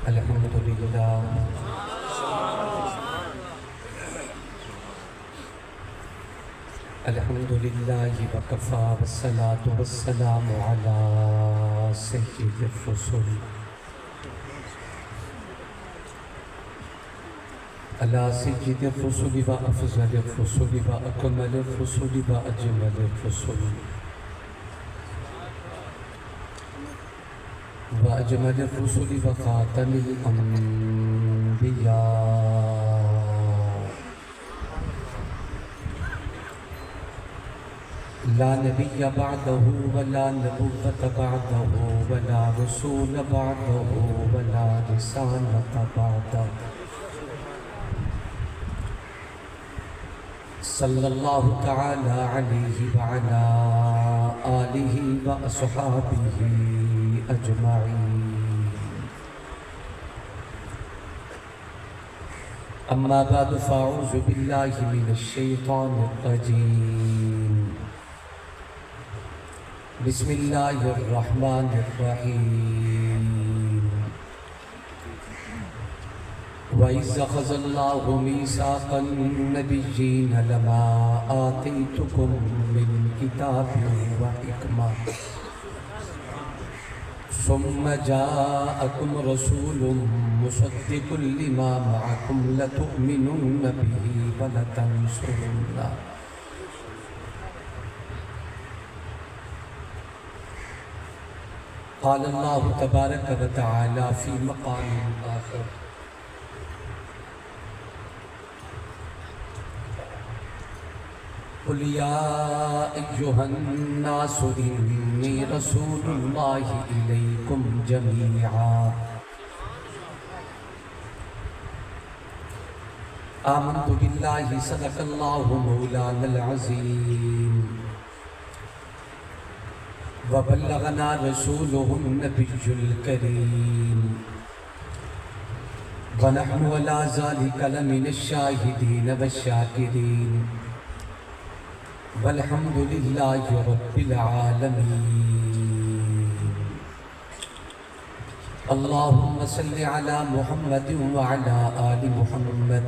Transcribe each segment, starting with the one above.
الحمدللہ الحمدللہ وکفا والصلاة والسلام علی سید الرسل علی سید الرسل و افضل الرسل و اکمل الرسل و اجمل الرسل وأجمل الرسل وخاتم الأنبياء لا نبي بعده ولا نبوة بعده ولا رسول بعده ولا رسالة بعده صلى الله تعالى عليه وعلى آله وأصحابه أجمعين أما بعد فأعوذ بالله من الشيطان الرجيم بسم الله الرحمن الرحيم وَإِذْ أَخَذَ اللَّهُ مِيثَاقَ النَّبِيِّينَ لَمَا آتَيْتُكُم مِّن كِتَابٍ وَحِكْمَةٍ ثم جاءكم رسول مصدق لما معكم لتؤمنن به ولتنصرنه قال الله تبارك وتعالى في مقام آخر قل يا أيها الناس إني رسول الله إليكم جميعا آمنت بالله صدق الله مولانا العظيم وبلغنا رسوله النبي الكريم ونحن على ذلك لمن الشاهدين والشاكرين والحمد لله رب العالمين اللهم صل على محمد وعلى آل محمد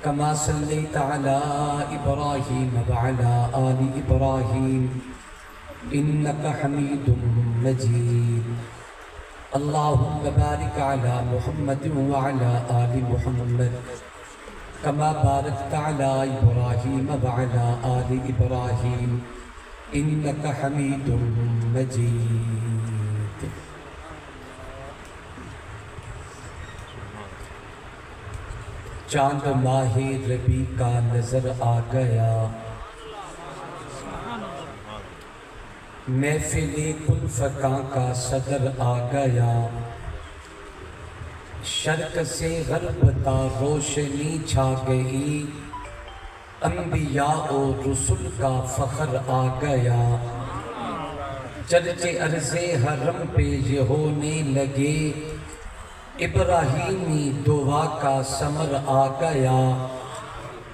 كما صليت على إبراهيم وعلى آل إبراهيم إنك حميد مجيد اللهم بارك على محمد وعلى آل محمد كما باركت على إبراهيم وعلى آل إبراهيم إنك حميد مجيد چاند ماہ ربیع کا نظر آ گیا محفل کل فقاں کا صدر آ گیا شرق سے غرب تا روشنی چھا گئی انبیاء و رسل کا فخر آ گیا چرچے عرض حرم پہ یہ ہونے لگے ابراہیمی دعا کا ثمر آ گیا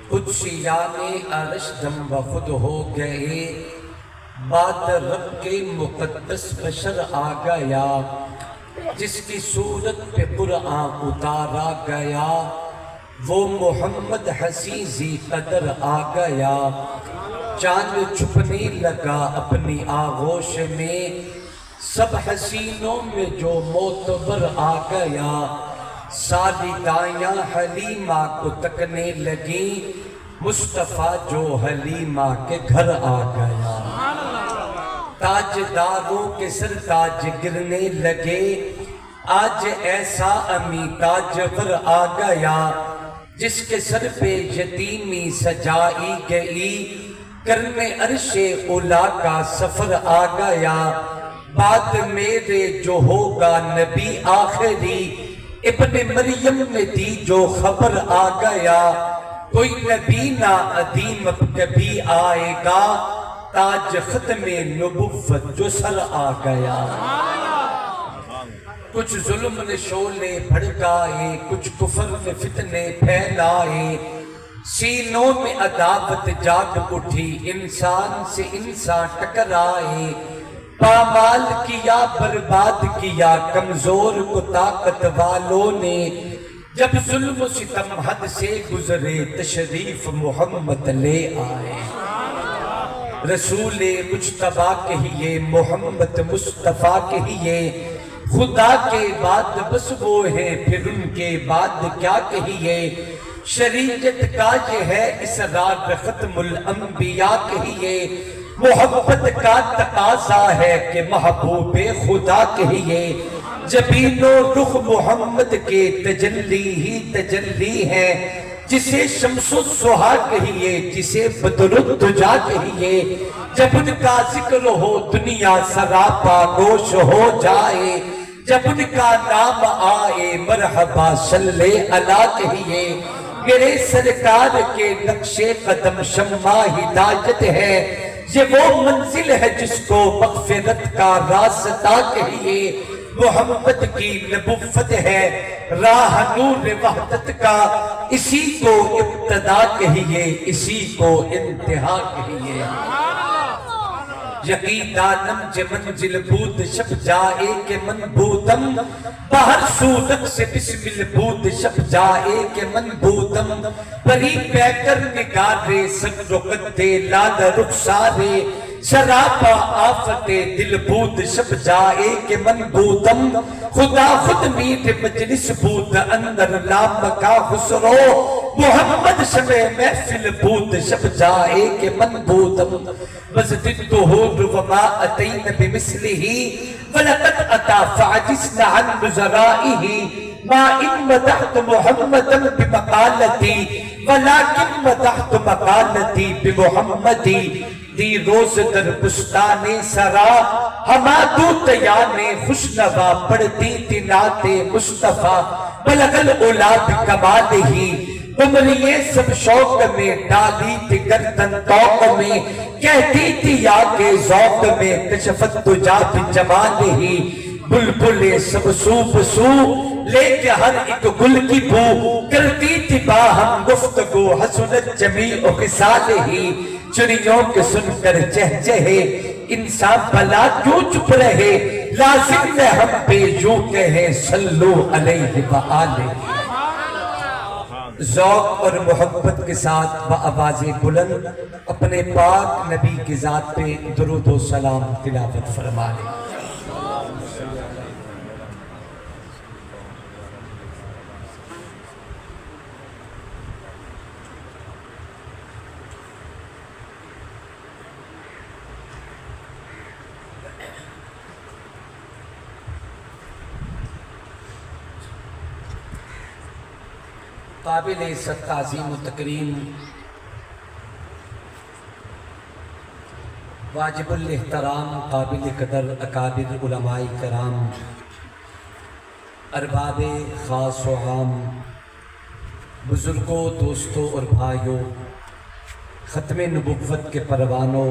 قدسیان عرش دم بخود ہو گئے بعد رب کے مقدس بشر آ گیا جس کی صورت پہ قرآن اتارا گیا وہ محمد حسیزی قدر آ گیا چاند چھپنے لگا اپنی آغوش میں سب حسینوں میں جو معتبر آ گیا سالی دائیاں حلیمہ کو تکنے لگی مصطفیٰ جو حلیمہ کے گھر آ گیا تاجداروں کے سر تاج گرنے لگے آج ایسا امی تاجور آ گیا جس کے سر پہ یتیمی سجائی گئی کرنے عرش اولا کا سفر آ گیا بعد میرے جو ہوگا نبی آخری ابن مریم نے دی جو خبر آ گیا کوئی نبی نہ عدیم کبھی آئے گا تاج ختم نبوت جو سر آ گیا کچھ ظلم نے شعلے بھڑکائے کچھ کفر نے فتنے پھیلائے سینوں میں عداوت جاگ اٹھی انسان سے انسان ٹکرائے پامال کیا برباد کیا کمزور کو طاقت والوں نے، جب ظلم و ستم حد سے گزرے تشریف محمد لے آئے۔ رسول مجتبیٰ کہیے، محمد مصطفیٰ کہیے، خدا کے بعد بس وہ ہیں، پھر ان کے بعد کیا کہیے۔ شریعت کا یہ ہے اسرار ختم الانبیاء کہیے، محبت کا تقاضا ہے کہ محبوب خدا کہیے۔ جبین و رخ محمد کے تجلی ہی تجلی ہے، جسے شمس الضحیٰ کہیے، جسے بدر الدجیٰ کہیے۔ جب ان کا ذکر ہو دنیا سراپا گوش ہو جائے، جب ان کا نام آئے مرحبا صلی اللہ کہیے۔ میرے سرکار کے نقش قدم شمع ہدایت ہے، یہ وہ منزل ہے جس کو مغفرت کا راستہ کہیے۔ محمد کی نبوت ہے راہ نور وحدت کا، اسی کو ابتدا کہیے، اسی کو انتہا کہیے۔ یقین دانم ج منزل بود شب جائے کہ من بودم، باہر سودک سے بسمل بود شب جائے کہ من بودم۔ پری پیکر نگارے سب رکتے لال رخسارے، شرابہ آفت دل بود شب جائے کہ من بودم۔ خدا خود میٹ مجلس بود اندر لام کا خسرو، محمد شب محفل بود شب جائے کہ من بودم۔ وزدتہ وما اتین بمثلہ ولقد اتا فعجزنا عن نظرائہ، ما ان مدحت محمدا بمقالتی ولكن مدحت مقالتی بمحمدی۔ دی روز در بستان سرا حماد و تیان خوشنوا، پڑھتی تھی نعت مصطفیٰ بلغ العلا بکمالہ۔ عمریے سب شوق میں ڈالی تھی گردن توق میں، کہتی تھی یا کے ذوق میں کشفت تجا بجمالہ۔ بلبلے سب سو بسو لے کے ہر ایک گل کی بو، کرتی تھی باہم گفتگو حسنت جمیع خصالہ۔ چڑیوں کے سن کر چہچہے انسان بھلا کیوں چپ رہے، لازم ہے ہم پہ یوں کہیں صلو علیہ وآلہ۔ ذوق اور محبت کے ساتھ بآواز بلند اپنے پاک نبی کی ذات پہ درود و سلام تلاوت فرما لیں۔ قابل عزت تعظیم و تکریم واجب الاحترام قابل قدر اکابر علماء کرام، ارباب خاص و عام، بزرگوں دوستوں اور بھائیوں، ختم نبوت کے پروانوں،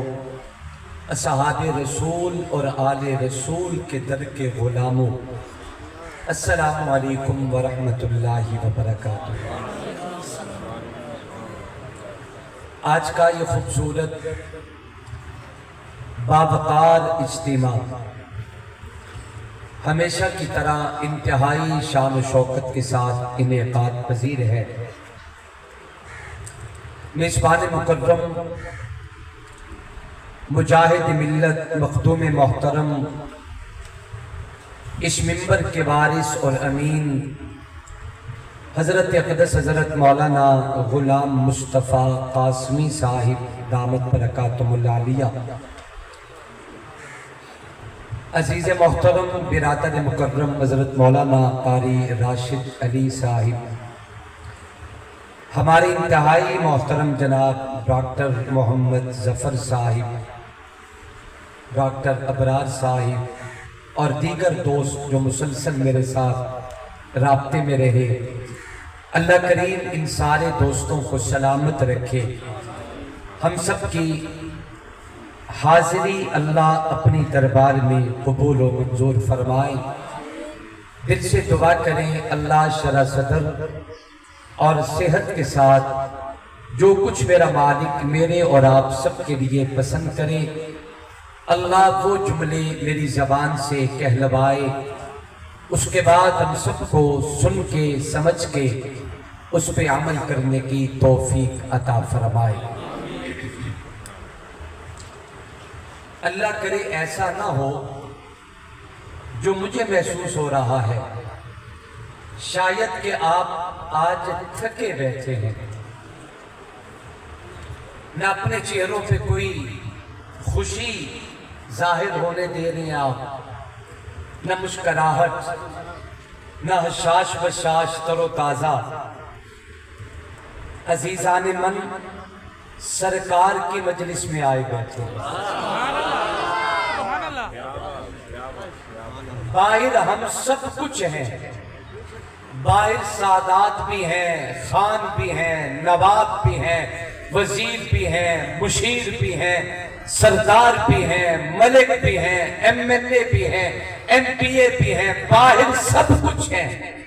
اصحاب رسول اور آل رسول کے در کے غلاموں، السلام علیکم ورحمۃ اللہ وبرکاتہ۔ آج کا یہ خوبصورت باوقار اجتماع ہمیشہ کی طرح انتہائی شان و شوکت کے ساتھ انعقاد پذیر ہے۔ میزبان مکرم مجاہد ملت مخدوم محترم، اس منبر کے وارث اور امین حضرت اقدس حضرت مولانا غلام مصطفیٰ قاسمی صاحب دامت برکاتہم العالیہ، عزیز محترم برادر مکرم حضرت مولانا قاری راشد علی صاحب، ہمارے انتہائی محترم جناب ڈاکٹر محمد ظفر صاحب، ڈاکٹر ابرار صاحب اور دیگر دوست جو مسلسل میرے ساتھ رابطے میں رہے، اللہ کریم ان سارے دوستوں کو سلامت رکھے۔ ہم سب کی حاضری اللہ اپنی دربار میں قبول و منظور فرمائے۔ دل سے دعا کریں اللہ شرح صدر اور صحت کے ساتھ جو کچھ میرا مالک میرے اور آپ سب کے لیے پسند کرے، اللہ وہ جملے میری زبان سے کہلوائے، اس کے بعد ہم سب کو سن کے سمجھ کے اس پہ عمل کرنے کی توفیق عطا فرمائے۔ اللہ کرے ایسا نہ ہو جو مجھے محسوس ہو رہا ہے، شاید کہ آپ آج تھکے بیٹھے ہیں، نہ اپنے چہروں پہ کوئی خوشی ظاہر ہونے دے رہے ہیں آپ، نہ مسکراہٹ، نہ حشاش بشاش تر و تازہ۔ عزیزان من سرکار کی مجلس میں آئے بیٹھے، باہر ہم سب کچھ ہیں، باہر سادات بھی ہیں، خان بھی ہیں، نواب بھی ہیں، وزیر بھی ہیں، مشیر بھی ہیں، سردار بھی ہیں، ملک بھی ہیں، ایم ایل اے بھی ہیں، ایم پی اے بھی ہیں، باہر سب کچھ ہیں،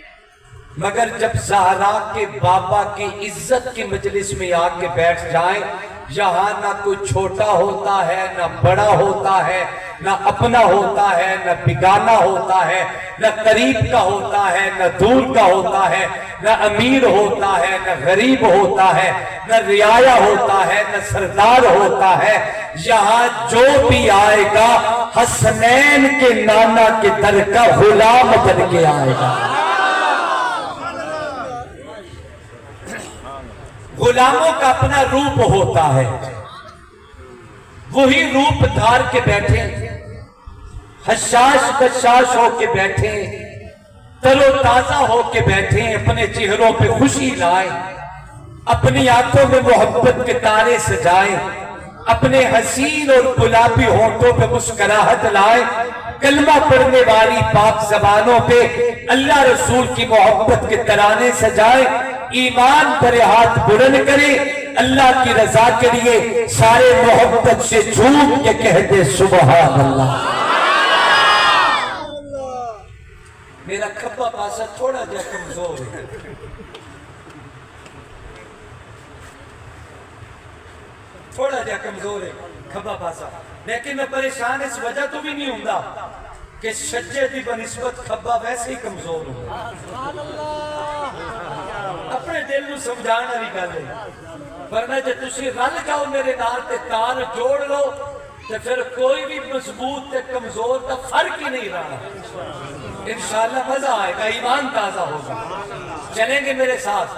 مگر جب زہرا کے بابا کی عزت کی مجلس میں آ کے بیٹھ جائیں، یہاں نہ کوئی چھوٹا ہوتا ہے، نہ بڑا ہوتا ہے، نہ اپنا ہوتا ہے، نہ بیگانہ ہوتا ہے، نہ قریب کا ہوتا ہے، نہ دور کا ہوتا ہے، نہ امیر ہوتا ہے، نہ غریب ہوتا ہے، نہ رعایا ہوتا ہے، نہ سردار ہوتا ہے۔ یہاں جو بھی آئے گا حسنین کے نانا کے در کا غلام بن کے آئے گا۔ غلاموں کا اپنا روپ ہوتا ہے، وہی روپ دھار کے بیٹھے، حشاش بشاش ہو کے بیٹھے، تر و تازہ ہو کے بیٹھے، اپنے چہروں پہ خوشی لائیں، اپنی آنکھوں میں محبت کے تارے سجائیں، اپنے حسین اور گلابی ہونٹوں پہ مسکراہٹ لائیں، کلمہ پڑھنے والی پاک زبانوں پہ اللہ رسول کی محبت کے ترانے سجائیں، ایمان پر ہاتھ بلند کرے، اللہ کی رضا کے لیے سارے محبت سے جھوم کے کہتے سبحان اللہ۔ میرا کھبا پاسا تھوڑا جا کمزور ہے، تھوڑا جا کمزور ہے کھبا پاسا، لیکن میں پریشان اس وجہ تو بھی نہیں ہوں گا کہ شجے دی بنسبت کھبا ویسے ہی کمزور ہوں، اپنے دل نو سمجھانا نہیں گل ہے، ورنہ جے تسی رل جاؤ میرے نال تے تار جوڑ لو تے پھر کوئی بھی مضبوط تے کمزور کا فرق ہی نہیں رہا۔ انشاءاللہ مزہ آئے گا، ایمان تازہ ہوگا، چلیں گے میرے ساتھ،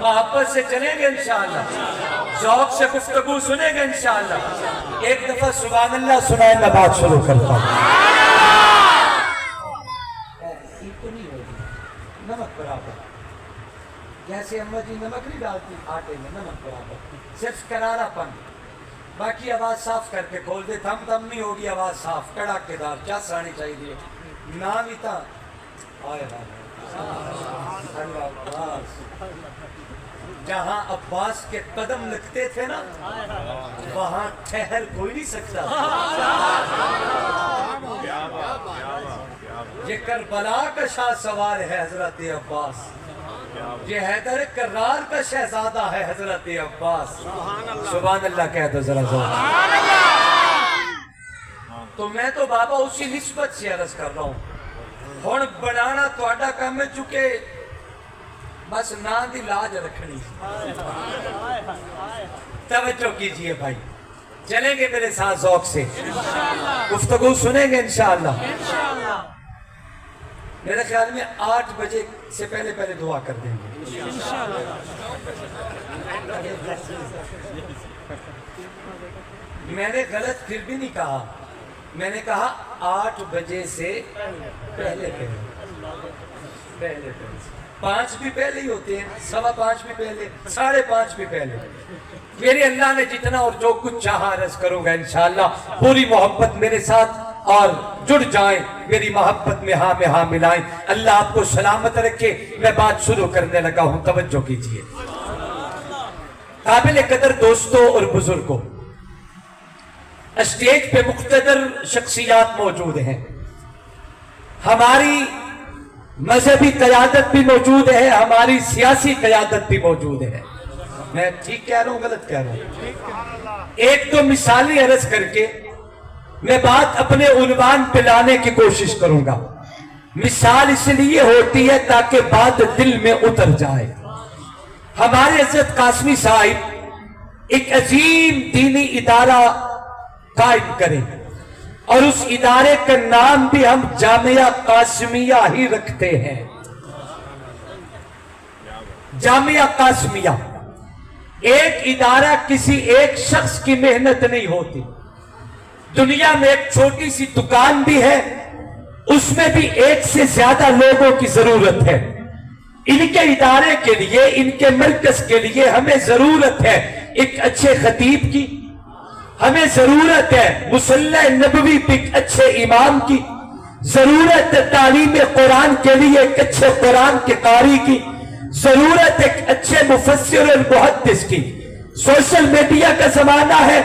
محبت سے چلیں گے انشاءاللہ، ذوق سے گفتگو سنیں گے انشاءاللہ۔ ایک دفعہ سبحان اللہ سنائیں، میں بات شروع کرتا ہوں۔ نمک برابر، جیسے اماں جی نمک نہیں ڈالتی آٹے میں، نمک برابر، صرف کرارا پن، باقی آواز صاف کر کے کھول دے، دم دم نہیں ہوگی، آواز صاف کڑاکے دار چس آنی چاہیے، نہ بھی تا آئے اللہ عباس، جہاں عباس کے قدم لگتے تھے نا وہاں ٹھہر کوئی نہیں سکتا۔ یہ کربلا کا شاہ سوار ہے حضرت عباس، یہ حیدر کرار کا شہزادہ ہے حضرت عباس۔ سبحان اللہ کہہ دو ذرا زور۔ تو میں تو بابا اسی نسبت سے عرض کر رہا ہوں، ہن بنانا تہاڈا کام ہے، چونکہ بس نا دی لاج رکھنی۔ توجہ کیجئے بھائی، چلیں گے میرے ساتھ ذوق سے، گفتگو سنیں گے انشاءاللہ۔ میرے خیال میں 8 بجے سے پہلے پہلے دعا کر دیں گے۔ میں نے غلط پھر بھی نہیں کہا، میں نے کہا 8 بجے سے پہلے پہلے 5 بھی پہلے ہی ہوتے ہیں، 5:15 بھی پہلے، 5:30 بھی پہلے۔ میرے اللہ نے جتنا اور جو کچھ چاہا عرض کروں گا انشاءاللہ، پوری محبت میرے ساتھ اور جڑ جائیں، میری محبت میں ہاں ملائیں۔ اللہ آپ کو سلامت رکھے۔ میں بات شروع کرنے لگا ہوں، توجہ کیجئے۔ قابل قدر دوستوں اور بزرگوں، اسٹیج پہ مقتدر شخصیات موجود ہیں، ہماری مذہبی قیادت بھی موجود ہے، ہماری سیاسی قیادت بھی موجود ہے۔ میں ٹھیک کہہ رہا ہوں غلط کہہ رہا ہوں؟ ایک تو مثالی عرض کر کے میں بات اپنے عنوان پہ لانے کی کوشش کروں گا. مثال اس لیے ہوتی ہے تاکہ بات دل میں اتر جائے. ہمارے حضرت قاسمی صاحب ایک عظیم دینی ادارہ قائم کریں اور اس ادارے کا نام بھی ہم جامعہ قاسمیہ ہی رکھتے ہیں. جامعہ قاسمیہ ایک ادارہ کسی ایک شخص کی محنت نہیں ہوتی. دنیا میں ایک چھوٹی سی دکان بھی ہے, اس میں بھی ایک سے زیادہ لوگوں کی ضرورت ہے. ان کے ادارے کے لیے, ان کے مرکز کے لیے ہمیں ضرورت ہے ایک اچھے خطیب کی, ہمیں ضرورت ہے مصلی نبوی پہ ایک اچھے امام کی, ضرورت ہے تعلیم قرآن کے لیے ایک اچھے قرآن کے قاری کی, ضرورت ایک اچھے مفسر اور محدث کی. سوشل میڈیا کا زمانہ ہے,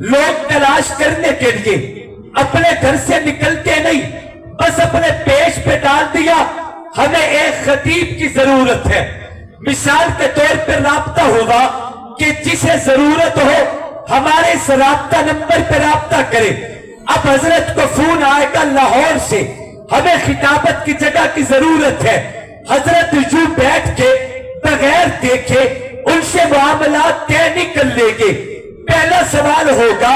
لوگ تلاش کرنے کے لیے اپنے گھر سے نکلتے نہیں, بس اپنے پیج پہ ڈال دیا ہمیں ایک خطیب کی ضرورت ہے. مثال کے طور پر رابطہ ہوگا کہ جسے ضرورت ہو ہمارے اس رابطہ نمبر پہ رابطہ کرے. اب حضرت کو فون آئے گا لاہور سے, ہمیں خطابت کی جگہ کی ضرورت ہے. حضرت یوں بیٹھ کے بغیر دیکھے ان سے معاملات طے نہیں کر لیں گے. پہلا سوال ہوگا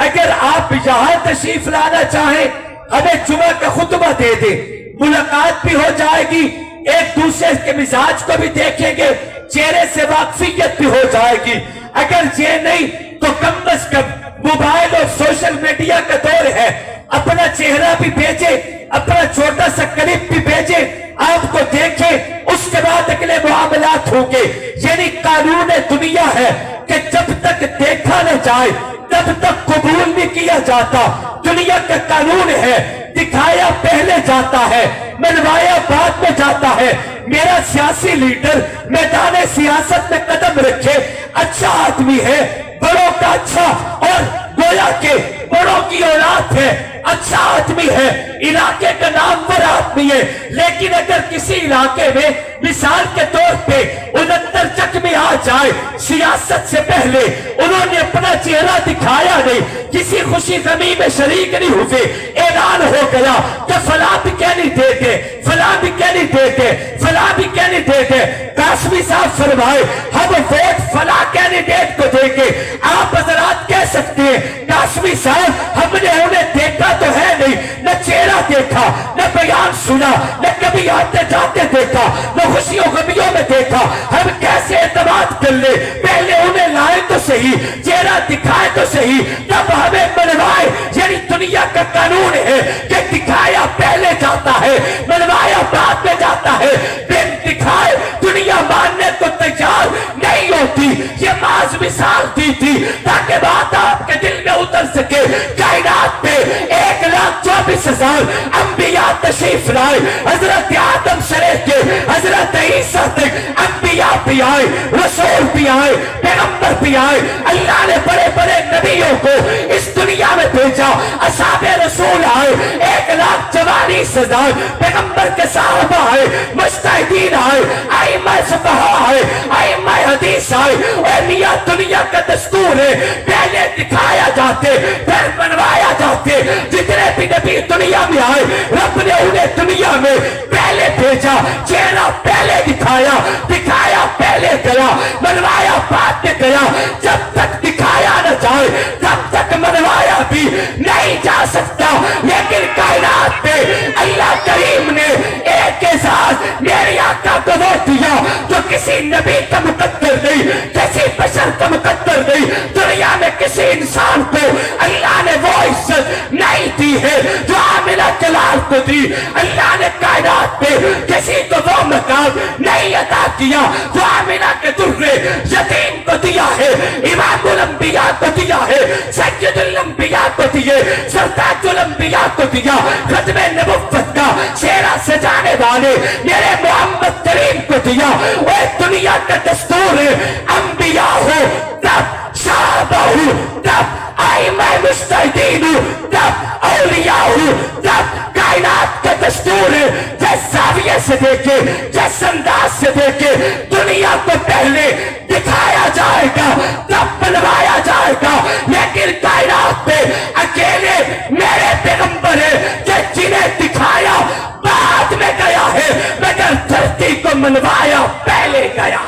اگر آپ یہاں تشریف لانا چاہیں ہمیں جمعہ کا خطبہ دے دیں, ملاقات بھی ہو جائے گی, ایک دوسرے کے مزاج کو بھی دیکھیں گے, چہرے سے واقفیت بھی ہو جائے گی. اگر یہ نہیں تو کم از کم موبائل اور سوشل میڈیا کا دور ہے, اپنا چہرہ بھی بھیجے, اپنا چھوٹا سا کلپ بھی بھیجے, آپ کو دیکھیں, اس کے بعد اگلے معاملات ہوں گے. یعنی قانون دنیا ہے کہ جب تک دیکھا نہ جائے تب تک قبول نہیں کیا جاتا. دنیا کا قانون ہے دکھایا پہلے جاتا ہے, منوایا بعد میں جاتا ہے. میرا سیاسی لیڈر میدان سیاست میں قدم رکھے, اچھا آدمی ہے, بڑوں کا اچھا, اور گویا کہ بڑوں کی اولاد ہے, اچھا آدمی ہے, علاقے کا نامور آدمی ہے. لیکن اگر کسی علاقے میں مثال کے طور پہ 69 زخمی آ جائے, سیاست سے پہلے انہوں نے اپنا چہرہ دکھایا نہیں, کسی خوشی غمی میں شریک نہیں ہوئے, اعلان ہو گیا کہ فلاں بھی کہنی دیتے, فلاں بھی کہنی دیتے, فلاں بھی کہنی دیتے. قاسمی صاحب فرمائے ہم ووٹ فلاں کینڈیڈیٹ کو دیں گے. آپ حضرات کہہ سکتے ہیں قاسمی صاحب ہم نے انہیں دیکھا تو ہے نہیں, نہ چہرہ دیکھا, نہ بیان سنا, نہ کبھی آتے جاتے دیکھا, نہ خوشیوں غمیوں میں دیکھا, ہم کیسے اعتماد کر لے؟ پہلے انہیں لائے تو صحیح, چہرہ دکھائے تو صحیح, تب ہمیں منوائے. یعنی دنیا کا قانون ہے کہ دکھایا پہلے جاتا ہے, منوایا بعد میں جاتا ہے. بن دکھائے دنیا ماننے کو تیار نہیں ہوتی. یہ بعض مثال دی تھی تاکہ بات آپ کے دل میں اتر سکے. کائنات میں 1,24,000 انبیاء تشریف لائے, حضرت آدم سے لے کے حضرت عیسیٰ تک انبیاء بھی آئے, رسول بھی آئے, پیغمبر بھی آئے. اللہ نے بڑے بڑے نبیوں کو اس دنیا میں بھیجا, اصحاب رسول آئے, 1,44,000 پیغمبر کے صحابہ آئے, مجتہدین آئے, ائمہ فقہا آئے, ائمہ حدیث آئے. اے میاں دنیا کا دستور ہے پہلے دکھایا جاتے پھر منوایا جاتے. جتنے بھی نبی دنیا میں آئے رب نے انہیں دنیا میں پہلے بھیجا, چہرہ پہلے دکھایا, دکھایا پہلے گیا, منوایا بعد میں گیا. جب تک دکھایا نہ جائے تب تک منوایا بھی نہیں جا سکتا. لیکن کائنات میں اللہ کریم نے ایک کے ساتھ میرے آقا کو وہ دیا جو کسی نبی کا مقدر نہیں, کسی بشر کا مقدر نہیں. دنیا میں کسی انسان کو اللہ نے وہ عزت نہیں دی ہے جو آمنہ کے لال کو دی. اللہ نے کائنات میں کسی کو وہ مقام نہیں عطا کیا جو آمنہ کے درے یتیم کو دیا ہے, امام الانبیاء کو دیا ہے, سید الانبیاء کو دیے, سرتاج الانبیاء کو دیا, ختم نبوت کا چہرہ سجانے والے میرے محمد کریم کو دیا. وہ دنیا کا دستور ہے انبیاء ہو تب صحابہ ہو, تب ائمہ مجتہدین ہو, تب اولیاء ہو, تب کائنات کا دستور ہے. جس زاویے سے دیکھے, جس انداز سے دیکھے, دنیا کو پہلے دکھایا جائے گا تب بنوایا جائے گا. لیکن کائنات پہ اکیلے منوایا پہلے گیا.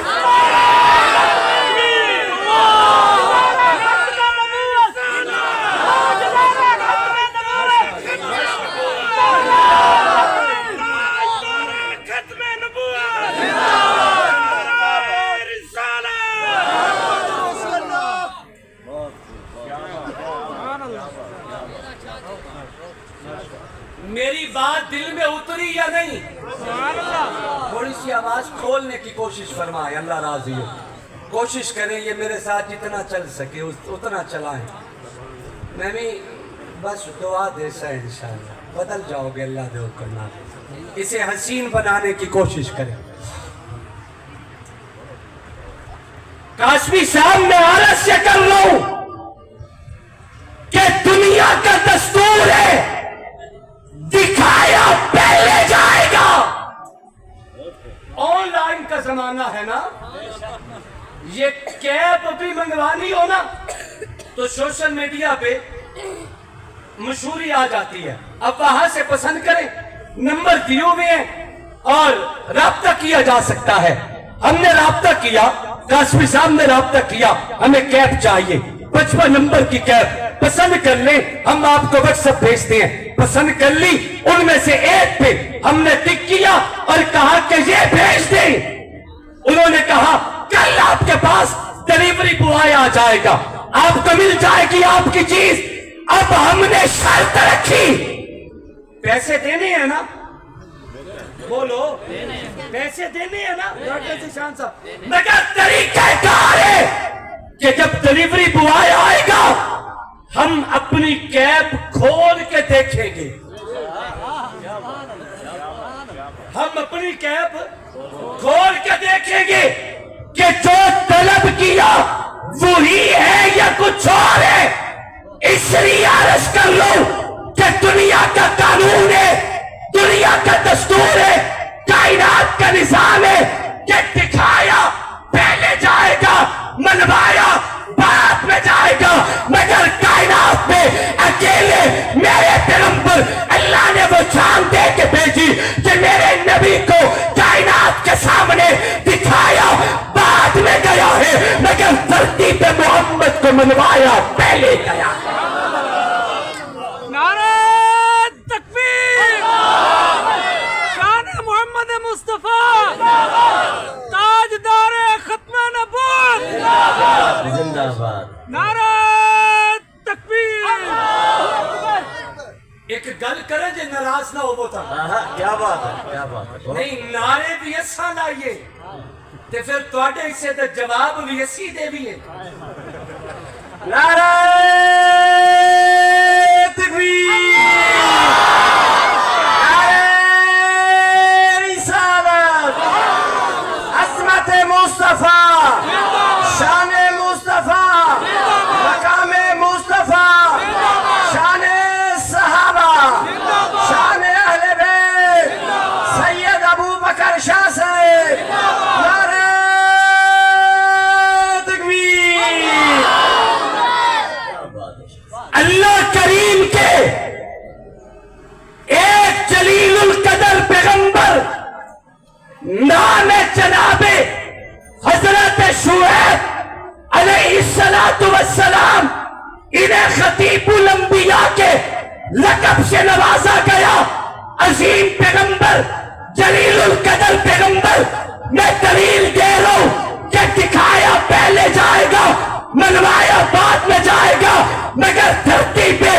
میری بات دل میں اتری یا نہیں؟ تھوڑی سی آواز کھولنے کی کوشش فرمائے، اللہ راضی ہو. کوشش کریں یہ میرے ساتھ جتنا چل سکے اتنا چلائیں. میں بھی بس دعا دے سا انشاءاللہ بدل جاؤ گے، اللہ دے کرنا. اسے حسین بنانے کی کوشش کریں. کاشمی صاحب میں عرض سے کر رہا ہوں کہ دنیا کا دستور ہے دکھایا پہلے جائے گا. آن لائن کا زمانہ ہے نا، یہ کیب بھی منگوانی ہو نا تو سوشل میڈیا پہ مشہوری آ جاتی ہے. اب وہاں سے پسند کریں، نمبر دیے ہوئے ہیں اور رابطہ کیا جا سکتا ہے. ہم نے رابطہ کیا، کاشمی صاحب نے رابطہ کیا، ہمیں کیب چاہیے 55 نمبر کی کیب. پسند کر لیں، ہم آپ کو واٹس ایپ بھیجتے ہیں. پسند کر لی، ان میں سے ایک پہ ہم نے ٹک کیا اور کہا کہ یہ بھیج دیں. انہوں نے کہا کل آپ کے پاس ڈیلیوری بوائے آ جائے گا، آپ کو مل جائے گی آپ کی چیز. اب ہم نے شرط رکھی، پیسے دینے ہیں نا، بولو پیسے دینے ہیں نا ڈاکٹر ذیشان صاحب، مگر طریقہ کار ہے کہ جب ڈیلیوری بوائے آئے گا ہم اپنی کیب کھول کے دیکھیں گے. ہم اپنی کیب کھول کے دیکھیں گے کہ جو طلب کیا وہی ہے یا کچھ اور ہے. اس لیے عرض کر لو کہ دنیا کا قانون ہے، دنیا کا دستور ہے، کائنات کا نظام ہے کہ دکھایا پہلے جائے گا، منوایا بعد میں جائے گا. مگر کائنات میں اکیلے میرے پیغمبر اللہ نے وہ جان دے کے بھیجی کہ میرے نبی کو کائنات کے سامنے دکھایا بعد میں گیا ہے، مگر دھرتی پہ محمد کو منوایا پہلے گیا. نعرہ تکبیر، شان محمد مصطفیٰ، تاجدار ختم نبوت، زندہ باد. نعرہ تکبیر. ایک گل کرے جو ناراض نہ ہو بوتا. کیا بات ہے، کیا بات ہے. نہیں نعرے بھی ایسا لائیے تے پھر توڑے اسے تو جواب بھی اسی دے بھی ہے. نعرہ تکبیر، نعرہ رسالت، عظمت مصطفیٰ، شان مصطفیٰ، مقام مصطفیٰ، شان صحابہ، شان اہل بیت، سید ابو بکر شاہ صاحب. نعرہ تکبیر. اللہ کریم کے ایک جلیل القدر پیغمبر نام جناب حضرت شعیب علیہ السلام، انہیں خطیب الانبیاء کے لقب سے نوازا گیا. عظیم پیغمبر، جلیل القدر پیغمبر، میں دلیل دے رہا ہوں کہ دکھایا پہلے جائے گا، منوایا بعد میں جائے گا. مگر دھرتی پہ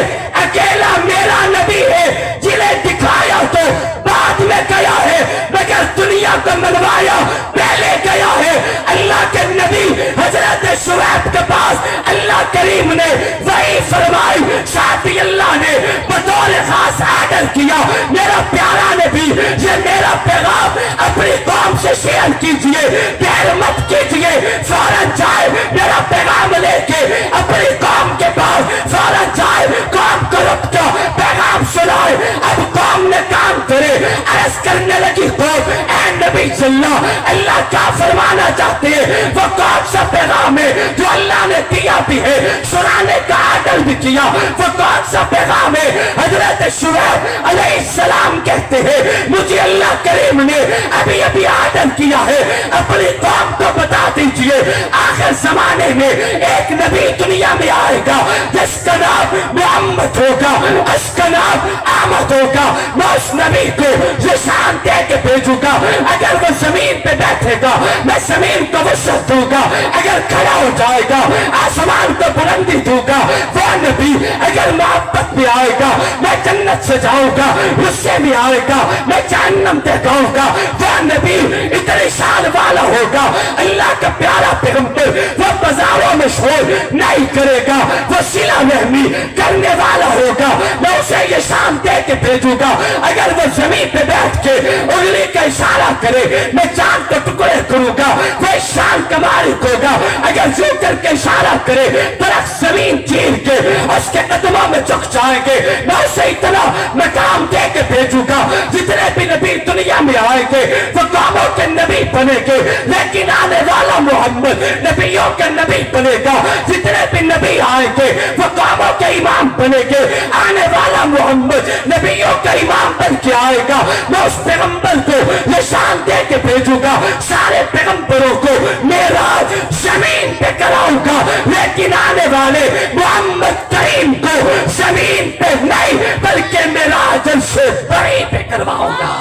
اکیلا میرا نبی ہے جنہیں دکھایا تو بعد میں گیا ہے، مگر دنیا کو منوایا پہلے گیا ہے. اللہ کے نبی حضرت شعیب کے پاس اللہ کریم نے وہی فرمائی، ساتھ ہی اللہ نے بطور خاص آرڈر کیا، میرا پیارا نبی یہ میرا پیغام اپنی قوم سے شیئر کیجئے، دیر مت کیجئے، فوراً جائے میرا پیغام لے کے اپنی قوم کے پاس، فوراً جائے قوم کو رک پیغام سنائے. اب قوم نے کام کرے، عرض کرنے لگی قوم اے نبی اللہ کیا فرمانا چاہتے ہیں؟ وہ کون سا پیغام ہے جو اللہ نے دیا بھی ہے، سنانے کا عادل بھی کیا؟ وہ کون سا پیغام ہے؟ حضرت شعیب علیہ السلام کہتے ہیں مجھے اللہ کریم نے ابھی ابھی عادل کیا ہے، اپنی قوم کو بتا دیجئے آخر زمانے میں ایک نبی دنیا میں آئے گا جس کا نام محمد ہوگا، اس کا نام احمد ہوگا، میں اس نبی کو یہ شان دے کے بھیجوں گا، اگر وہ زمین پہ بیٹھے گا میں زمین کو وسعت دوں گا، اگر کھڑا ہو جائے گا آسمان کو بلندی دوں گا، وہ نبی اگر محبت میں آئے گا میں جنت سے جاؤں گا، غصے میں آئے گا میں جہنم دکھاؤں گا، وہ نبی اتنی شان والا ہوگا، اللہ کا پیارا پیغمبر، وہ بازاروں میں شور نہیں کرے گا، وہ صلہ رحمی کرنے والا ہوگا، میں اسے یہ شان دے کے بھیجوں گا، اگر وہ زمین پہ بیٹھ کے انگلی کا اشارہ کرے میں جان کو ٹکڑے کروں گا، وہ شان کا مالک ہوگا، اگر یوں کر کے اشارہ کرے درخت زمین چیر کے اس کے قدموں میں جھک جائیں گے، میں اسے اتنا مقام دے کے بھیجوں گا، جتنے بھی نبی دنیا میں آئیں گے وہ قوموں کے نبی بنے گے، لیکن آنے والا محمد نبیوں کے نبی بنے گا، جتنے بھی نبی آئیں گے وہ قوموں کے امام بنے گے، آنے والا محمد نبیوں کا امام بن کے آئے گا، میں اس پیغمبر کو یہ شان دے کے بھیجوں گا، سارے پیغمبروں کو معراج زمین پہ کراؤں گا، لیکن آنے والے محمد کریم کو زمین پہ نہیں بلکہ معراج سے بڑی پہ کرواؤں گا۔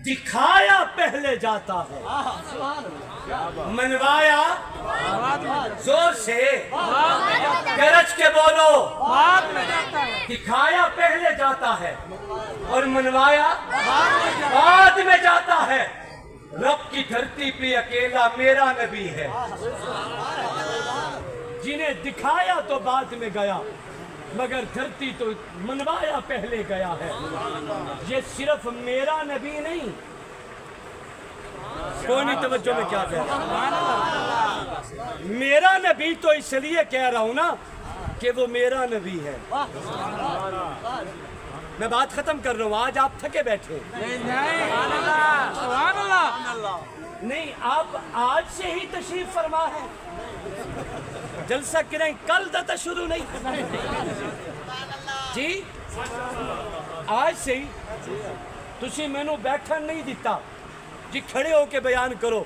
دکھایا پہلے جاتا ہے، منوایا زور سے گرج کے بولو، دکھایا پہلے جاتا ہے اور منوایا بعد میں جاتا ہے، رب کی دھرتی پہ اکیلا میرا نبی ہے، جنہیں دکھایا تو بعد میں گیا مگر دھرتی تو منوایا پہلے گیا ہے، یہ صرف میرا نبی نہیں، کوئی نہیں توجہ میں کیا کہہ رہا ہوں، میرا نبی تو اس لیے کہہ رہا ہوں نا کہ وہ میرا نبی ہے، میں بات ختم کر رہا ہوں، آج آپ تھکے بیٹھے نہیں، آپ آج سے ہی تشریف فرما ہے، جلسہ کریں کل دتا شروع نہیں جی، آج سے ہی تسی میں نو بیٹھن نہیں دیتا جی، کھڑے ہو کے بیان کرو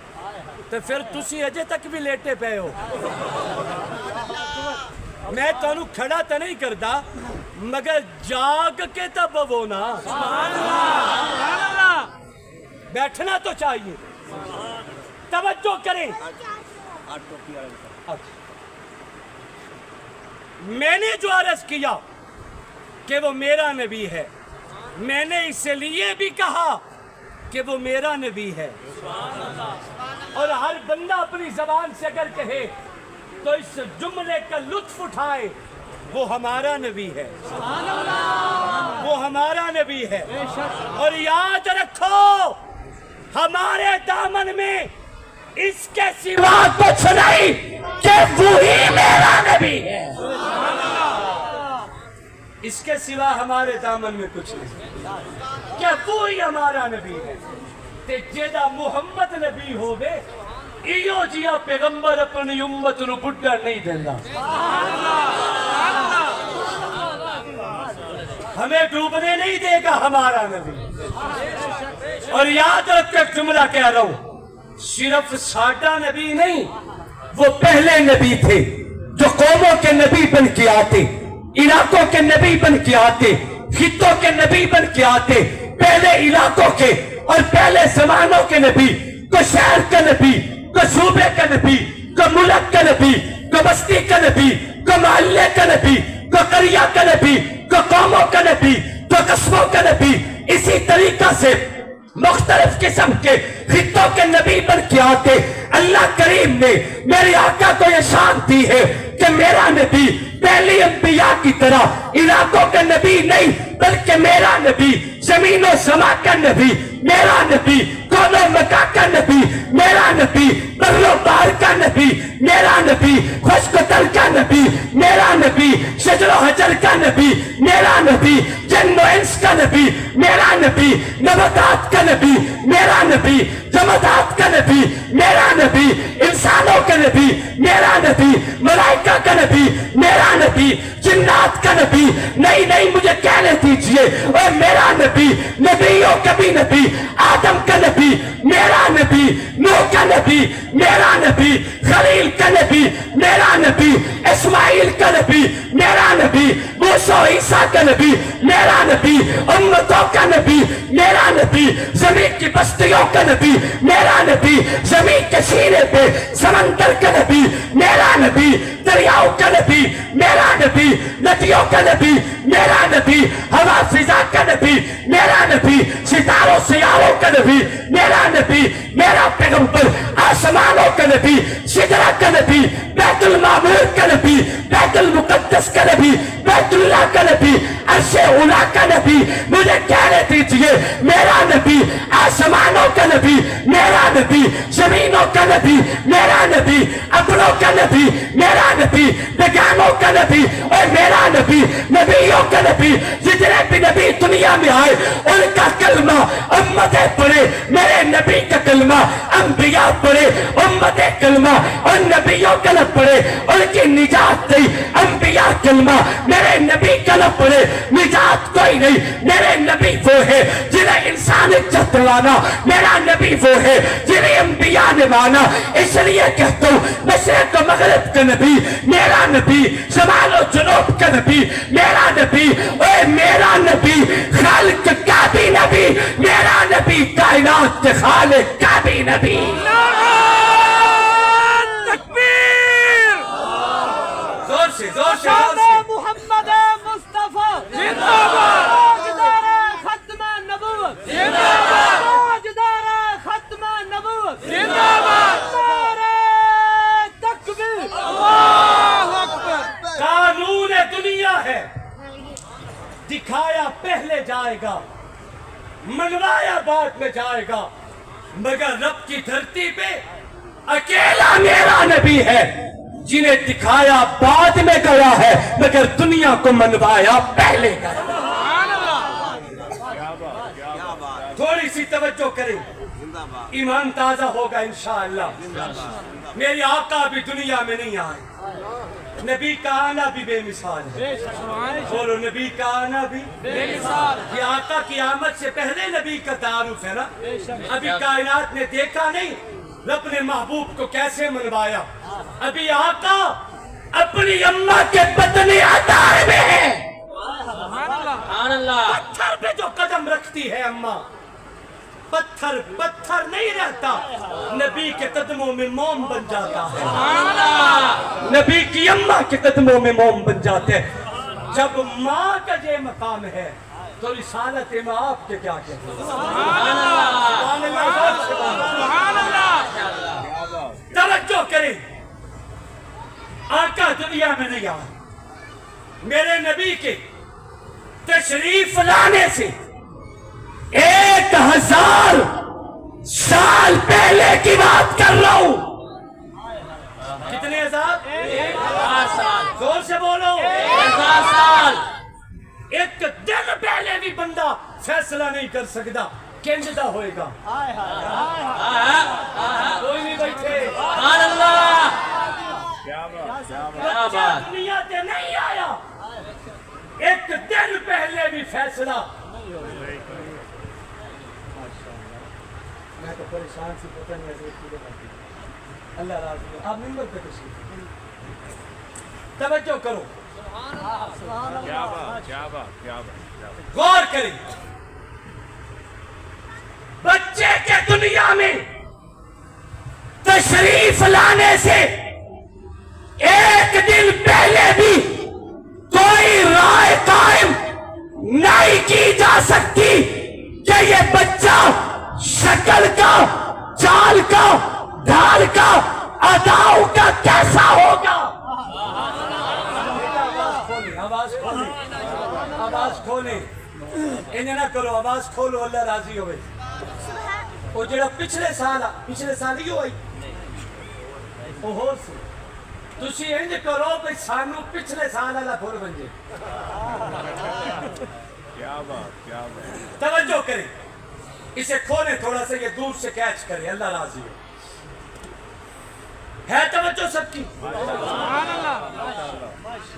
تو پھر تسی اجے تک بھی لیٹے پے ہو، میں تانوں کھڑا تو نہیں کردا مگر جاگ کے تب وہ نا، بیٹھنا تو چاہیے، توجہ کریں، میں نے جو عرض کیا کہ وہ میرا نبی ہے، میں نے اس لیے بھی کہا کہ وہ میرا نبی ہے، اور ہر بندہ اپنی زبان سے اگر کہے تو اس جملے کا لطف اٹھائے، وہ ہمارا نبی ہے، وہ ہمارا نبی ہے، اور یاد رکھو ہمارے دامن میں اس کے سوا کچھ نہیں کہ وہی میرا نبی ہے، اس کے سوا ہمارے دامن میں کچھ نہیں، کیا وہی ہمارا نبی ہے، تے جیدہ محمد نبی ہوگے ایو جیا پیغمبر اپنی امت نو بڑھا نہیں دینا، ہمیں ڈوبنے نہیں دے گا ہمارا نبی، اور یاد رکھ کے جملہ کہہ رہا ہوں، صرف ساڈا نبی نہیں، وہ پہلے نبی تھے جو قوموں کے نبی بن کے آتے، علاقوں کے نبی بن کے آتے، خطوں کے نبی بن کے آتے، پہلے علاقوں کے اور پہلے زمانوں کے نبی، کوئی شہر کا نبی، کوئی صوبے کا نبی، کوئی ملک کا نبی، کوئی بستی کا نبی، کوئی محلے کا نبی، کوئی قریہ کا نبی، کوئی قوموں کا نبی، کوئی قصبوں کا نبی، اسی طریقہ سے مختلف قسم کے خطوں کے نبی بن کے آتے، اللہ کریم نے میرے آقا کو یہ شان دی ہے کہ میرا نبی پہلی انبیاء کی طرح علاقوں کے نبی نہیں بلکہ میرا نبی زمین و سما کا نبی، میرا نبی کون و مکا کا نبی، میرا نبی بر و بحر کا نبی، میرا نبی خشک و تر کا نبی، میرا نبی شجر و حجر کا نبی، میرا نبی جن و انس کا نبی، میرا نبی نباتات کا نبی، میرا نبی جمادات کا نبی، میرا نبی انسانوں کا نبی، میرا نبی ملائکہ کا نبی، میرا نبی جنات کا نبی، نہیں مجھے کہنے دیجئے، اور میرا نبی نبیوں کا بھی نبی، آدم کا نبی، میرا نبی نوح کا نبی، میرا نبی خلیل کا نبی، میرا نبی اسماعیل کا نبی، میرا نبی موسیٰ و عیسیٰ کا نبی، میرا نبی امتوں کا نبی، میرا نبی زمین کی بستیوں کا نبی، میرا نبی زمین کے سینے پہ سمندر کا نبی، میرا نبی دریاؤں کا نبی، میرا نبی ندیوں کا نبی، میرا نبی ہوا فضا کا نبی، میرا نبی ستاروں سیاروں کا نبی، میرا نبی میرا پیغمبر آسمانوں کا نبی، سدرہ کا نبی، بیت المعمور کا نبی، بیت المقدس کا نبی، بیت اللہ کا نبی، عرش اولیٰ کا نبی، مجھے کہنے دیجئے میرا نبی آسمانوں کا نبی، میرا نبی زمینوں کا نبی، میرا نبی اپنوں کا نبی، میرا نبی بیگانوں کا نبی، اور میرا نبی نبیوں کا نبی، جتنے بھی نبی دنیا میں آئے ان کا کلمہ امتیں پڑھے، میرے نبی کا کلمہ انبیاء پڑھے، امتیں کلمہ اور نبیوں کا نہ پڑھے، ان کی نجات نہیں، انبیاء کلمہ میرے نبی کا نہ پڑھے، نجات کوئی نہیں، میرے نبی وہ ہے جنہیں انسان عزت دلانا، میرا نبی وہ ہے جنہیں انبیاء نے مانا، اس لیے کہتا ہوں مشرق و مغرب کا نبی، میرا نبی شمال و جنوب کا نبی، میرا نبی، اے میرا نبی خالق کا بھی نبی، میرا نبی کائنات کے خالق کا بھی نبی۔ تکبیر! زور سے شان محمد مصطفیٰ زندہ باد! تاجدار ختم نبوت زندہ باد! تاجدار ختم نبوت زندہ باد! نعرہ تکبیر! اللہ اکبر! قانون دنیا ہے، دکھایا پہلے جائے گا، منوایا بعد میں جائے گا، مگر رب کی دھرتی پہ اکیلا میرا نبی ہے جنہیں دکھایا بعد میں گیا ہے، مگر دنیا کو منوایا پہلے گیا۔ تھوڑی سی توجہ کریں، ایمان تازہ ہوگا انشاءاللہ۔ میری آقا بھی دنیا میں نہیں آئے، نبی کا آنا بھی بے مثال ہے، بولو نبی کا آنا بھی بے مثال! یہ آقا کی آمد سے پہلے نبی کا تعارف ہے نا، ابھی کائنات نے دیکھا نہیں رب نے محبوب کو کیسے منوایا، ابھی آقا اپنی اماں کے بدن عطار میں ہے، سبحان اللہ! پتھر پہ جو قدم رکھتی ہے اماں، پتھر نہیں رہتا، نبی کے قدموں میں موم بن جاتا ہے، نبی کی اماں کے قدموں میں موم بن جاتے ہیں۔ جب ماں کا یہ مقام ہے تو رسالت ماں آپ کے کیا کہتے ہیں؟ سبحان اللہ! توجہ کریں، آقا دنیا میں نہیں آئے، میرے نبی کے تشریف لانے سے 1000 سال پہلے کی بات کر رہا ہوں۔ کتنے ہزار؟ 1000 سال! زور سے بولو! 1000 سال! ایک دن پہلے بھی بندہ فیصلہ نہیں کر سکتا کینجدہ ہوئے گا، کوئی نہیں بیٹھے، سبحان اللہ! بچہ دنیا سے نہیں آیا، ایک دن پہلے بھی فیصلہ۔ میں تو پریشان سی، پتہ نہیں حضرت کی بات، اللہ راضی ہے، آپ ممبر پہ تشریف توجہ کرو، غور کریں، بچے کے دنیا میں تشریف لانے سے ایک دن پہلے بھی کوئی رائے قائم نہیں کی جا سکتی کہ یہ بچہ شکل کا، چال کا، ڈھال کا، اداؤں کا کیسا ہوگا۔ آواز کھولیں، انہیں نہ کرو آواز کھولو اللہ راضی ہوئے وہ جڑا پچھلے سال ہی ہوئی وہ ہو سی تسی انج کرو بھئی سانو پچھلے سال اللہ پھول بنجے کیا بات توجہ کریں اسے کھولیں تھوڑا سا یہ دور سے کیچ کریں اللہ راضی ہو ہے توجہ سب کی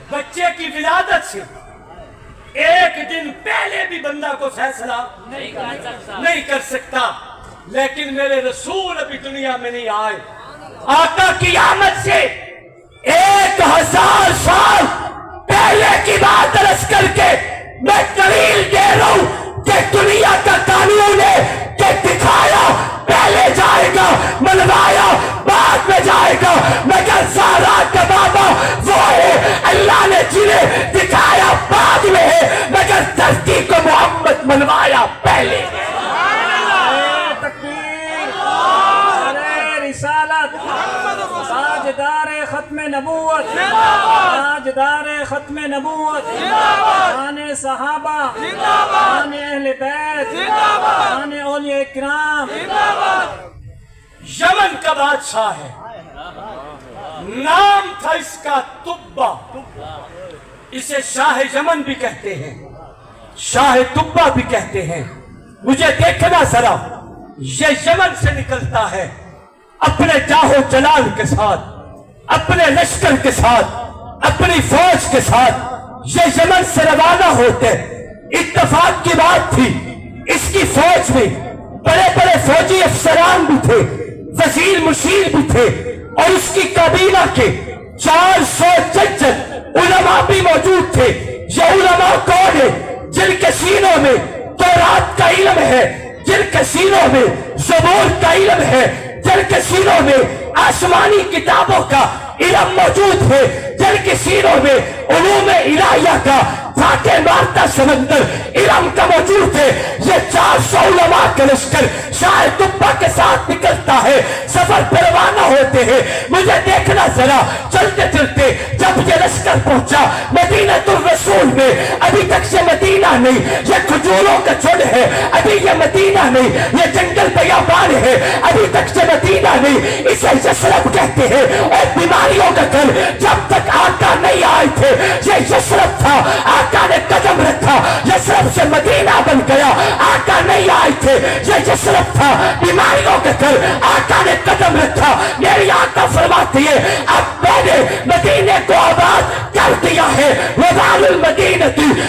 بچے کی ولادت سے ایک دن پہلے بھی بندہ کو فیصلہ نہیں کر سکتا لیکن میرے رسول ابھی دنیا میں نہیں آئے آقا کی آمد سے 1000 سال پہلے کی بات درس کر کے میں دلیل دے رہا ہوں کہ دنیا کا قانون ہے کہ دکھایا پہلے جائے گا منوایا بعد میں جائے گا مگر زہرا کا بابا وہ ہے اللہ نے جنہیں دکھایا بعد میں ہے مگر دھرتی کو محمد منوایا پہلے رسالت تاجدار ختم نبوت تاجدار ختم نبوت آن صحابہ آن اہل بیت آن اولیاء کرام یمن کا بادشاہ ہے نام تھا اس کا تبا اسے شاہ یمن بھی کہتے ہیں شاہ تبا بھی کہتے ہیں مجھے دیکھنا ذرا یہ یمن سے نکلتا ہے اپنے جاہو جلال کے ساتھ اپنے لشکر کے ساتھ اپنی فوج کے ساتھ یہ یمن سے روانہ ہوتے اتفاق کی بات تھی اس کی فوج میں بڑے بڑے فوجی افسران بھی تھے وزیر مشیر بھی تھے اور اس کی کابینہ کے 400 جج علماء بھی موجود تھے یہ علماء کون ہیں جن کے سینوں میں تورات کا علم ہے جن کے سینوں میں زبور کا علم ہے جن کے سینوں میں آسمانی کتابوں کا علم موجود ہے جن کے سینوں میں علوم الہیہ کا فاتح مارتا سمندر علم کا موجود ہے یہ 400 علماء کا لشکر شاہ تبا کے ساتھ نکلتا ہے سفر پر روانہ ہوتے ہیں مجھے دیکھنا ذرا چلتے چلتے جب یہ لشکر پہنچا مدینہ الرسول میں ابھی تک سے مدینہ نہیں یہ کھجوروں کا چھڑ ہے ابھی یہ مدینہ نہیں یہ جنگل بیابان ہے ابھی تک سے مدینہ نہیں اسے یثرب کہتے ہیں اور بیماریوں کا گھر جب تک آقا نہیں آئے تھے یہ یثرب تھا آقا نے قدم رکھا یثرب سے مدینہ بن گیا آقا نہیں آئے تھے یہ یثرب تھا بیماریوں کا گھر آقا نے قدم رکھا میری آقا فرماتی ہے اب میں نے مدینے کو آباد کر دیا ہے وبال المدینہ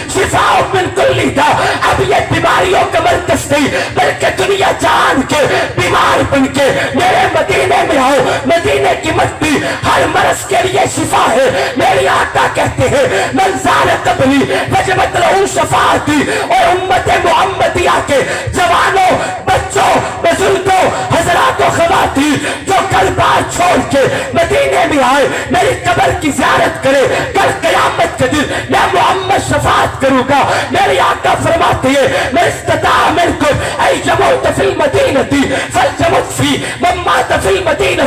شفاء من کل داء اب یہ بیماریوں کا مرکز نہیں بلکہ دنیا جان کے بیمار بن کے میرے مدینے میں آؤ مدینے کی مٹی ہر مرض کے لیے شفا ہے میری آقا کہتے ہیں من زار قبلی وجبت لہو شفاعتی اور امت محمدیہ کے جوانوں بچوں بزرگوں حضرات و خواتین جو کل بار چھوڑ کے مدینے میں آئے میری قبر کی زیارت کرے کل قیامت کے دن میں محمد شفاعت کروں گا میری آقا فرماتی ہے میں استطاع منکم ای یموت فی المدینہ فالیمت فی من مات فی المدینہ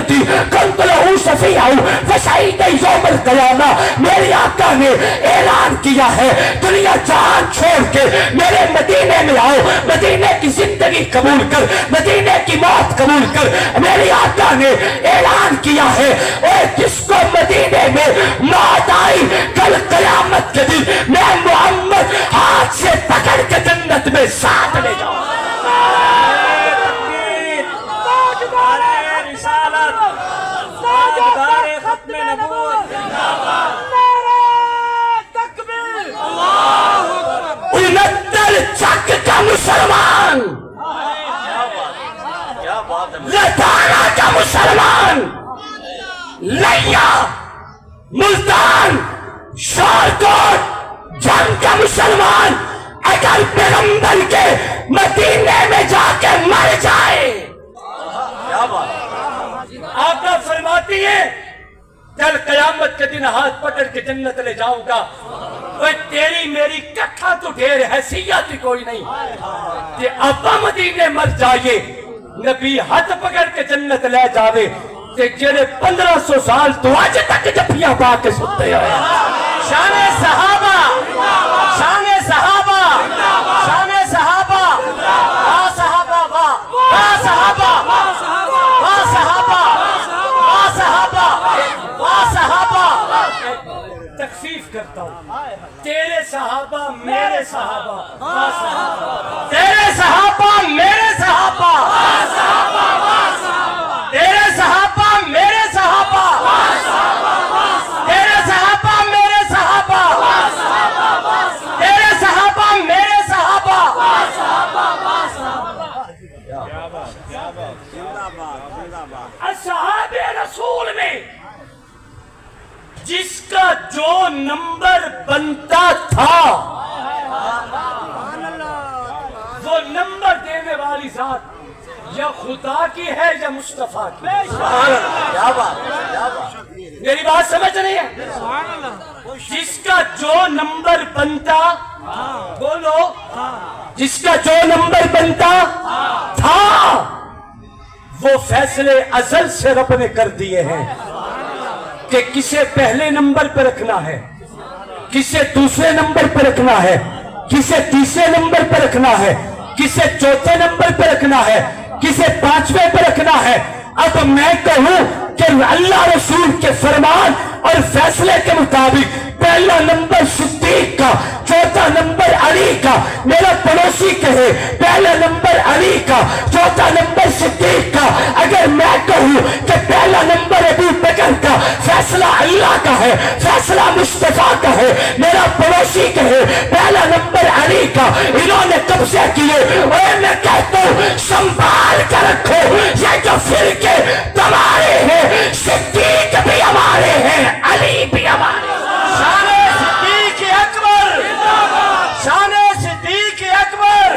کنت لہو شفیعا فشہید یوم القیامہ میری آقا نے اعلان کیا ہے دنیا جان چھوڑ کے میرے مدینے میں آؤ مدینے کی زندگی قبول کر مدینے کی موت قبول کر میری آقا نے اعلان کیا ہے اور جس کو مدینے میں موت آئی کل قیامت کے دن میں محمد ہاتھ سے پکڑ کے جنت میں ساتھ لے جاؤں ختم نبوت چک کا مسلمان لدھانا کا مسلمان لیا ملتان شارکوٹ جنگ کا مسلمان اگر پیغمبر کے مدینے میں جا کے مر جائے آقا فرماتی ہے کل قیامت کے دن ہاتھ پکڑ کے جنت لے جاؤں گا تیری میری کٹھا تو ڈھیر حیثیت ہی کوئی نہیں کہ ابا مدینے مر جائے نبی ہاتھ پکڑ کے جنت لے جاوے کہ جنہیں 1500 سال تو آج تک جفیاں پا کے سنتے ہیں شان صحابہ شان صحابہ شان صحابہ اصحاب رسول میں جس کا جو نمبر بنتا تھا وہ نمبر دینے والی ذات یا خدا کی ہے یا مصطفیٰ کی. میری بات سمجھ رہی ہے؟ جس کا جو نمبر بنتا, بولو, جس کا جو نمبر بنتا تھا وہ فیصلے ازل سے رب نے کر دیے ہیں کہ کسے پہلے نمبر پہ رکھنا ہے, کسے دوسرے نمبر پہ رکھنا ہے, کسے تیسرے نمبر پہ رکھنا ہے, کسے چوتھے نمبر پہ رکھنا ہے, کسے پانچویں پہ رکھنا ہے. اب میں کہوں کہ اللہ رسول کے فرمان اور فیصلے کے مطابق پہلا نمبر صدیق کا, چوتھا نمبر علی کا. میرا پڑوسی کہے پہلا نمبر علی کا, چوتھا نمبر صدیق کا. اگر میں کہوں کہ پہلا نمبر ابو بکر کا, فیصلہ اللہ کا ہے, فیصلہ مصطفیٰ کا ہے. میرا پڑوسی کہے پہلا نمبر علی کا, انہوں نے قبضے کیے. اور میں کہتا ہوں سنبھال کر رکھو, یہ جو فرقے تمہارے ہیں صدیق بھی ہمارے ہیں, علی بھی ہمارے ہیں. شان صدیق اکبر, شان صدیق اکبر,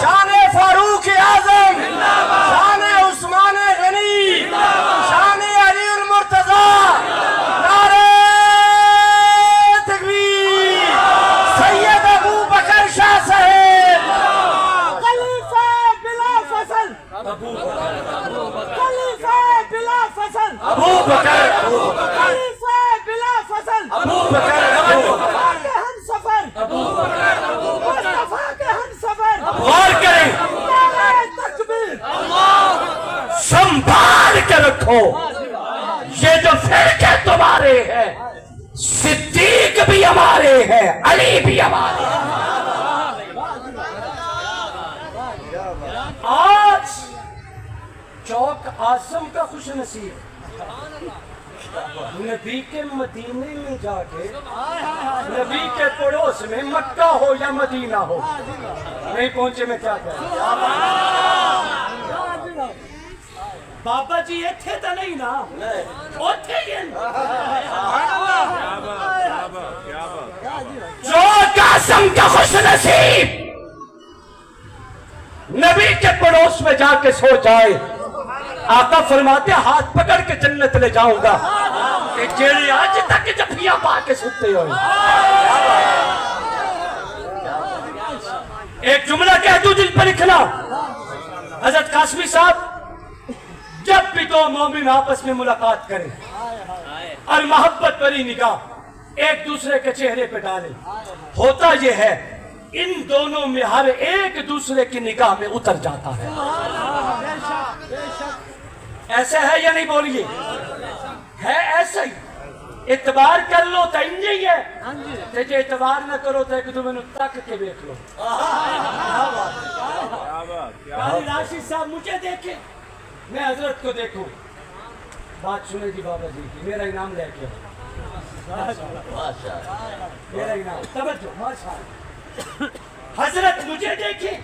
شان فاروق اعظم, شان عثمان غنی, شان علی المرتضی. نعرہ تکبیر. سید ابو بکر شاہ صاحب, خلیفہ بلا فصل, خلیفہ بلا فصل, ابو بکر, خلیفہ بلا فصل, ابو بکر, مصطفیٰ کے ہم سفر, مصطفیٰ کے ہم سفر. غور کریں, نعرہ تکبیر. سنبھال کے رکھو, یہ جو فرقے تمہارے ہیں صدیق بھی ہمارے ہیں, علی بھی ہمارے ہیں. آج چوک اعظم کا خوش نصیب نبی کے مدینے میں جا کے, نبی کے پڑوس میں مکہ ہو یا مدینہ ہو, نہیں پہنچے میں کیا کریں. بابا جی ایتھے تو نہیں نا, اوتھے ہی ہیں. چوک اعظم کا خوش نصیب نبی کے پڑوس میں جا کے سو جائے. آقا فرماتے ہاتھ پکڑ کے جنت لے جاؤں گا کہ جیڑے آج تک جفیاں پا کے سوتے ہوئے. ایک جملہ کہہ دوں دل پر لکھنا, حضرت قاسمی صاحب, جب بھی دو مومن آپس میں ملاقات کریں اور محبت بھری نگاہ ایک دوسرے کے چہرے پہ ڈالیں, ہوتا یہ ہے ان دونوں میں ہر ایک دوسرے کی نگاہ میں اتر جاتا ہے. ایسا ہے یا نہیں, بولیے, ہے ایسا ہی. اعتبار کر لو تو انج ہی ہے, جے اعتبار نہ کرو تو ایک دوسرے تک کے دیکھ لو. راشد صاحب مجھے دیکھیں, میں حضرت کو دیکھوں. بات سنے جی بابا جی کی, میرا انعام لے کے, میرا انعام, توجہ, ماشاءاللہ. حضرت مجھے دیکھیں,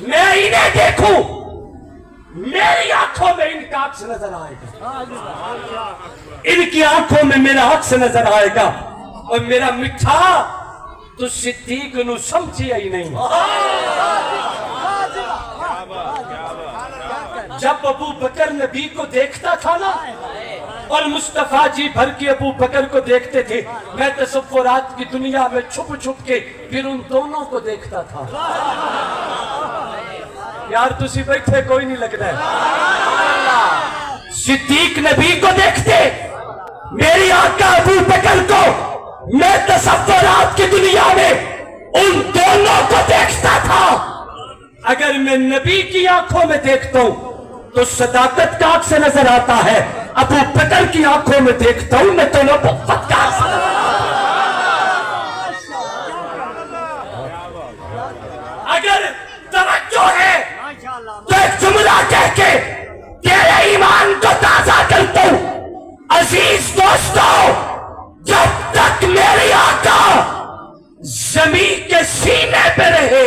میں انہیں دیکھوں, میری آنکھوں میں ان کا عکس نظر آئے گا, ان کی آنکھوں میں میرا عکس نظر آئے گا. اور میرا مٹھا تو صدیق نو سمجھیا ہی نہیں. جب ابو بکر نبی کو دیکھتا تھا نا, اور مصطفیٰ جی بھر کے ابو بکر کو دیکھتے تھے, میں تصورات کی دنیا میں چھپ چھپ کے پھر ان دونوں کو دیکھتا تھا. یار تسی بیٹھے کوئی نہیں لگ رہا ہے. صدیق نبی کو دیکھتے, میری آقا ابو بکر کو, میں تصورات کی دنیا میں ان دونوں کو دیکھتا تھا. اگر میں نبی کی آنکھوں میں دیکھتا ہوں تو صداقت کا عکس نظر آتا ہے, ابو بکر کی آنکھوں میں دیکھتا ہوں میں تو نبوت کا عکس نظر آتا ہے. اگر توجہ ہے تو ایک جملہ کہہ کے تیرے ایمان کو تازہ کرتا ہوں. عزیز دوستو, جب تک میری آقا زمین کے سینے پہ رہے,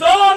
2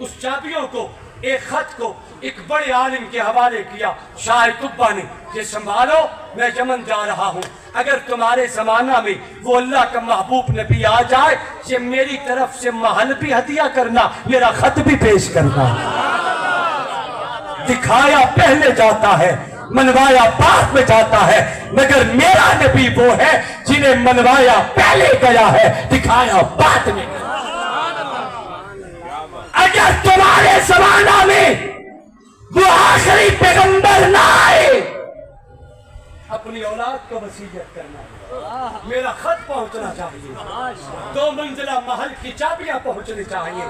اس چابیوں کو، ایک خط کو ایک بڑے عالم کے حوالے کیا، شاہ قبا نے، یہ سنبھالو میں یمن جا رہا ہوں، اگر تمہارے زمانہ میں وہ اللہ کا محبوب نبی آ جائے یہ میری طرف سے محل بھی ہدیہ کرنا، میرا خط بھی پیش کرنا۔ دکھایا پہلے جاتا ہے، منوایا بعد میں جاتا ہے، مگر میرا نبی وہ ہے جنہیں منوایا پہلے گیا ہے، دکھایا بعد میں۔ اگر تمہارے زمانہ میں وہ آخری پیغمبر نہ آئے، اپنی اولاد کو وصیت کرنا، میرا خط پہنچنا چاہیے، 2 منزلہ محل کی چابیاں پہنچنی چاہیے۔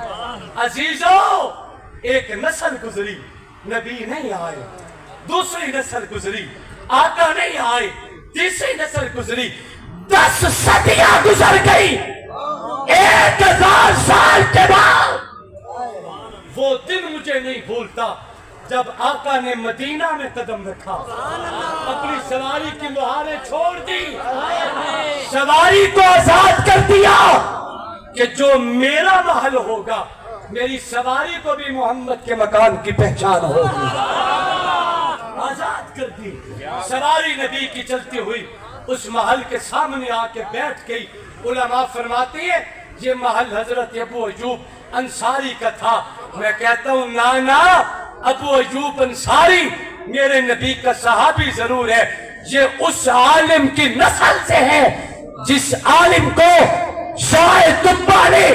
عزیزو، ایک نسل گزری، نبی نہیں آئے، دوسری نسل گزری، آقا نہیں آئے، تیسری نسل گزری، 10 صدیاں گزر گئی، 1000 سال کے بعد وہ دن مجھے نہیں بھولتا جب آقا نے مدینہ میں قدم رکھا، اپنی سواری کی مہاریں چھوڑ دی، سواری کو آزاد کر دیا کہ جو میرا محل ہوگا میری سواری کو بھی محمد کے مکان کی پہچان ہوگی، آزاد کر دی۔ سواری نبی کی چلتی ہوئی اس محل کے سامنے آ کے بیٹھ گئی۔ علماء فرماتی ہے یہ محل حضرت ابو ایوب انصاری کا تھا۔ میں کہتا ہوں نانا، ابو ایوب انصاری میرے نبی کا صحابی ضرور ہے، یہ اس عالم کی نسل سے ہے جس عالم کو شاہ قبا نے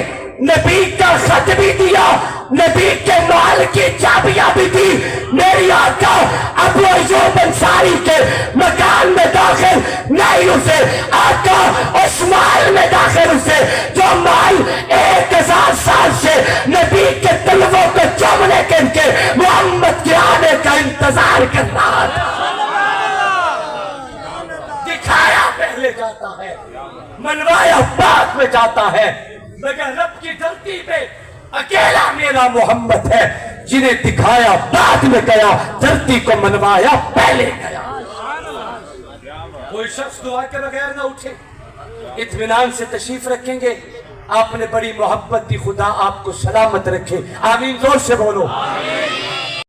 نبی کا خط بھی دیا، نبی کے محل کی چابیاں بھی دی۔ میری آقا ابو ایوب انصاری کے مکان میں داخل نہیں اسے، آقا اس محل میں داخل اسے جو محل 1000 سال سے نبی کے طلبوں کو چومنے کے محمد کے آنے کا انتظار کر رہا تھا۔ دکھایا پہلے جاتا ہے، منوایا بعد میں جاتا ہے، مگر رب کی دھرتی پہ اکیلا میرا محمد ہے جنہیں دکھایا بعد میں گیا، دھرتی کو منوایا پہلے گیا۔ کوئی شخص دعا کے بغیر نہ اٹھے، اطمینان سے تشریف رکھیں گے، آپ نے بڑی محبت دی، خدا آپ کو سلامت رکھے، آمین، زور سے بولو۔